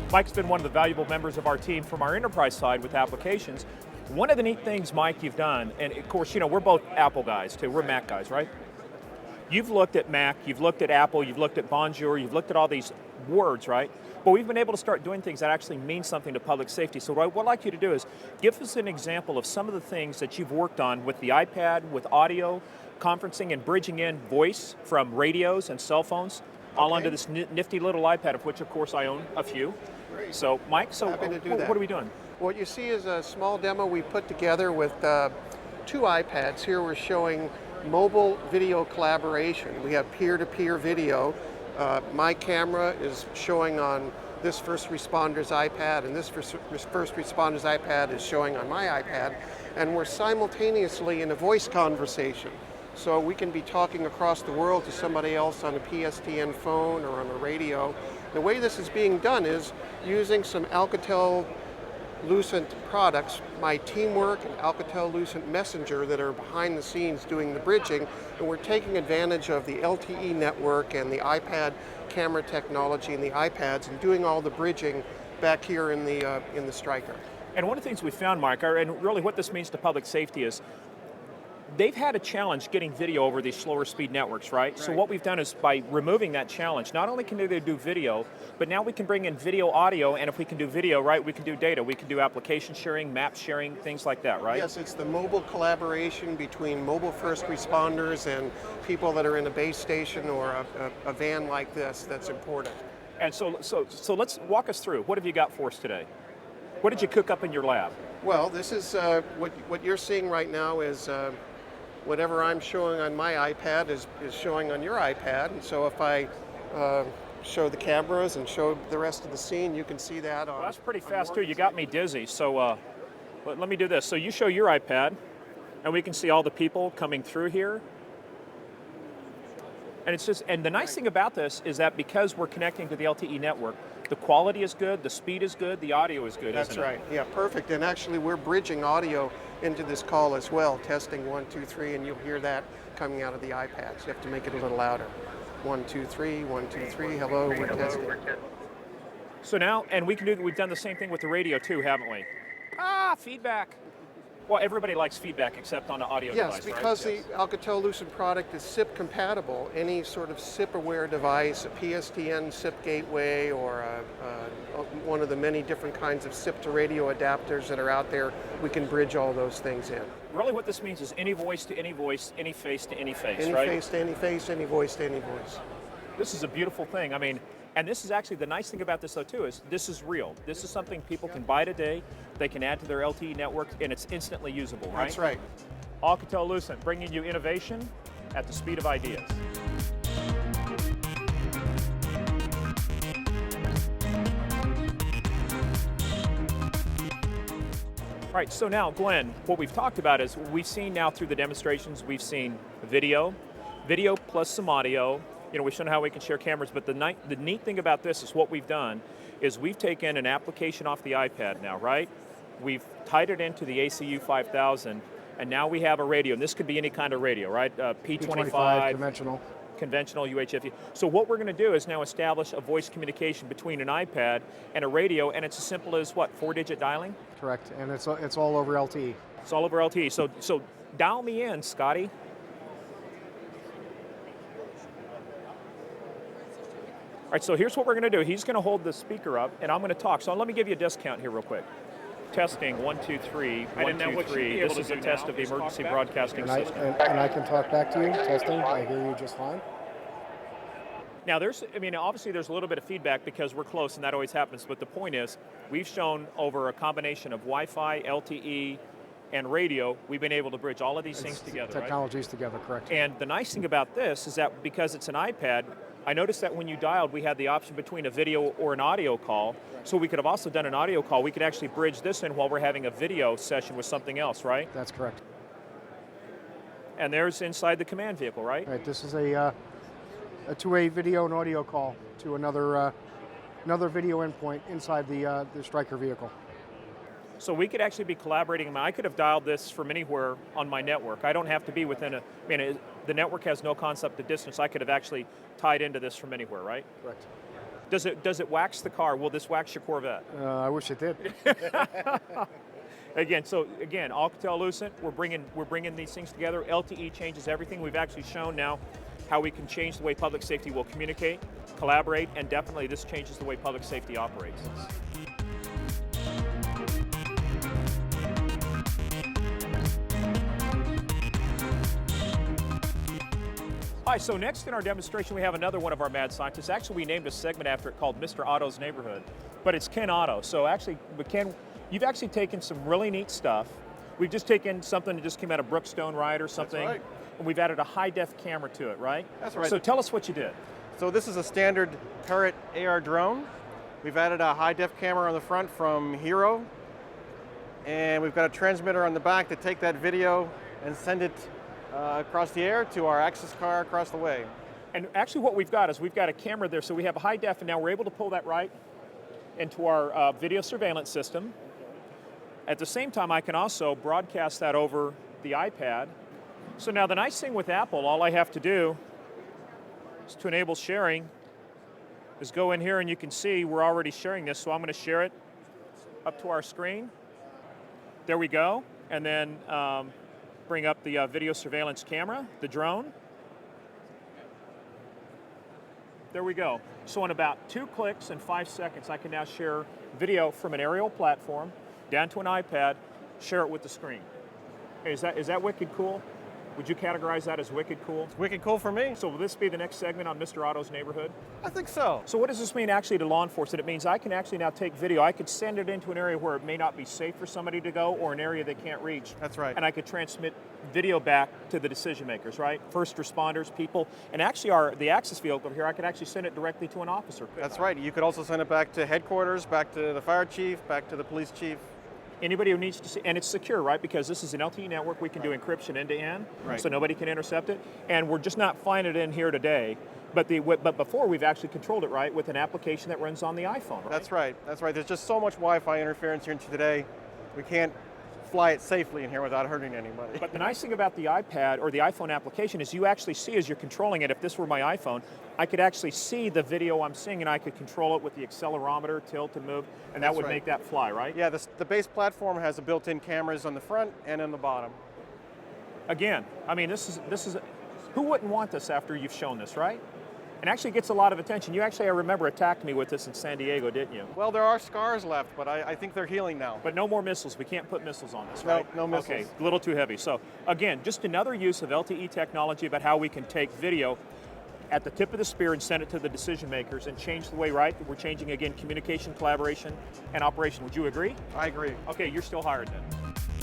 Mike's been one of the valuable members of our team from our enterprise side with applications. One of the neat things, Mike, you've done, and of course, you know, we're both Apple guys too, we're Mac guys, right? You've looked at Mac, you've looked at Apple, you've looked at Bonjour, you've looked at all these words, right? But we've been able to start doing things that actually mean something to public safety. So what I'd like you to do is give us an example of some of the things that you've worked on with the iPad, with audio, conferencing and bridging in voice from radios and cell phones, all onto this nifty little iPad, of which of course I own a few. Great. So Mike, Happy to do that. what are we doing? What you see is a small demo we put together with two iPads. Here we're showing mobile video collaboration. We have peer-to-peer video. My camera is showing on this first responder's iPad, and this first responder's iPad is showing on my iPad, and we're simultaneously in a voice conversation. So we can be talking across the world to somebody else on a PSTN phone or on a radio. The way this is being done is using some Alcatel-Lucent products, my Teamwork and Alcatel-Lucent Messenger, that are behind the scenes doing the bridging, and we're taking advantage of the LTE network and the iPad camera technology and the iPads and doing all the bridging back here in the Striker. And one of the things we found, Mike, and really what this means to public safety is they've had a challenge getting video over these slower speed networks, right? So what we've done is by removing that challenge, not only can they do video, but now we can bring in video audio, and if we can do video, right, we can do data. We can do application sharing, map sharing, things like that, right? Yes, it's the mobile collaboration between mobile first responders and people that are in a base station or a van like this that's important. And so let's walk us through. What have you got for us today? What did you cook up in your lab? Well, this is what you're seeing right now is whatever I'm showing on my iPad is showing on your iPad. And so if I show the cameras and show the rest of the scene, you can see that on. Well, that's pretty fast too. You got me dizzy. So let me do this. So you show your iPad, and we can see all the people coming through here. And it's just, and the nice thing about this is that because we're connecting to the LTE network, the quality is good, the speed is good, the audio is good, That's isn't it? right, yeah, perfect. And actually we're bridging audio into this call as well, testing 1, 2, 3, and you'll hear that coming out of the iPads. You have to make it a little louder. 1, 2, 3, 1, 2, 3, hello, we're testing. So now, and we've done the same thing with the radio too, haven't we? Feedback. Well, everybody likes feedback except on the audio device, Yes, because right? the Alcatel-Lucent product is SIP compatible. Any sort of SIP-aware device, a PSTN SIP gateway, or one of the many different kinds of SIP to radio adapters that are out there, we can bridge all those things in. Really what this means is any voice to any voice, any face to any face, Any right? face to any face, any voice to any voice. This is a beautiful thing. I mean, and this is actually, the nice thing about this though too is this is real. This is something people can buy today, they can add to their LTE network, and it's instantly usable, right? That's right. Alcatel-Lucent, bringing you innovation at the speed of ideas. All right, so now, Glenn, what we've talked about is we've seen now through the demonstrations, we've seen video plus some audio. You know, we've shown how we can share cameras, but the neat thing about this is what we've done is we've taken an application off the iPad now, right? We've tied it into the ACU 5000, and now we have a radio, and this could be any kind of radio, right? P25, conventional UHF. So what we're going to do is now establish a voice communication between an iPad and a radio, and it's as simple as what, 4-digit dialing? Correct, and it's all over LTE. It's all over LTE. So dial me in, Scotty. All right, so here's what we're going to do. He's going to hold the speaker up, and I'm going to talk. So let me give you a discount here real quick. Testing, 1, 2, 3, 1, 2, 3. This is a test of the emergency broadcasting system. And I can talk back to you, testing, I hear you just fine. Now obviously there's a little bit of feedback because we're close and that always happens, but the point is, we've shown over a combination of Wi-Fi, LTE, and radio, we've been able to bridge all of these things together, Technologies together, correct. And the nice thing about this is that because it's an iPad, I noticed that when you dialed, we had the option between a video or an audio call, so we could have also done an audio call. We could actually bridge this in while we're having a video session with something else, right? That's correct. And there's inside the command vehicle, right? Right, this is a two-way video and audio call to another video endpoint inside the Striker vehicle. So we could actually be collaborating. I could have dialed this from anywhere on my network. I don't have to be within the network has no concept of distance. I could have actually tied into this from anywhere, right? Correct. Does it wax the car? Will this wax your Corvette? I wish it did. Again, Alcatel-Lucent, we're bringing these things together. LTE changes everything. We've actually shown now how we can change the way public safety will communicate, collaborate, and definitely this changes the way public safety operates. Hi, so next in our demonstration we have another one of our mad scientists. Actually, we named a segment after it called Mr. Otto's Neighborhood, but it's Ken Otto. So actually, Ken, you've actually taken some really neat stuff. We've just taken something that just came out of Brookstone Ride or something, That's right. and we've added a high-def camera to it, right? That's right. So tell us what you did. So this is a standard Parrot AR drone. We've added a high-def camera on the front from Hero, and we've got a transmitter on the back to take that video and send it across the air to our access car across the way. And actually what we've got is we've got a camera there, so we have a high def, and now we're able to pull that right into our video surveillance system. At the same time, I can also broadcast that over the iPad. So now the nice thing with Apple, all I have to do is to enable sharing, is go in here and you can see we're already sharing this, so I'm going to share it up to our screen. There we go, and then bring up the video surveillance camera, the drone. There we go. So in about 2 clicks and 5 seconds, I can now share video from an aerial platform down to an iPad, share it with the screen. Hey, is that wicked cool? Would you categorize that as wicked cool? It's wicked cool for me. So will this be the next segment on Mr. Otto's Neighborhood? I think so. So what does this mean actually to law enforcement? It means I can actually now take video. I could send it into an area where it may not be safe for somebody to go, or an area they can't reach. That's right. And I could transmit video back to the decision makers, right? First responders, people, and actually the access vehicle over here, I could actually send it directly to an officer. That's right. You could also send it back to headquarters, back to the fire chief, back to the police chief. Anybody who needs to see, and it's secure, right? Because this is an LTE network, we can do encryption end to end, so nobody can intercept it. And we're just not flying it in here today, but before we've actually controlled it, right, with an application that runs on the iPhone, right? That's right. That's right. There's just so much Wi-Fi interference here today. We can't fly it safely in here without hurting anybody. But the nice thing about the iPad or the iPhone application is you actually see as you're controlling it, if this were my iPhone, I could actually see the video I'm seeing and I could control it with the accelerometer, tilt and move, and that would make that fly, right? Yeah, the base platform has a built-in cameras on the front and on the bottom. Again, I mean, this is, who wouldn't want this after you've shown this, right? And actually gets a lot of attention. You actually, I remember, attacked me with this in San Diego, didn't you? Well, there are scars left, but I think they're healing now. But no more missiles. We can't put missiles on this, right? No missiles. Okay, a little too heavy. So again, just another use of LTE technology about how we can take video at the tip of the spear and send it to the decision makers and change the way, right? We're changing, again, communication, collaboration, and operation. Would you agree? I agree. Okay, you're still hired then.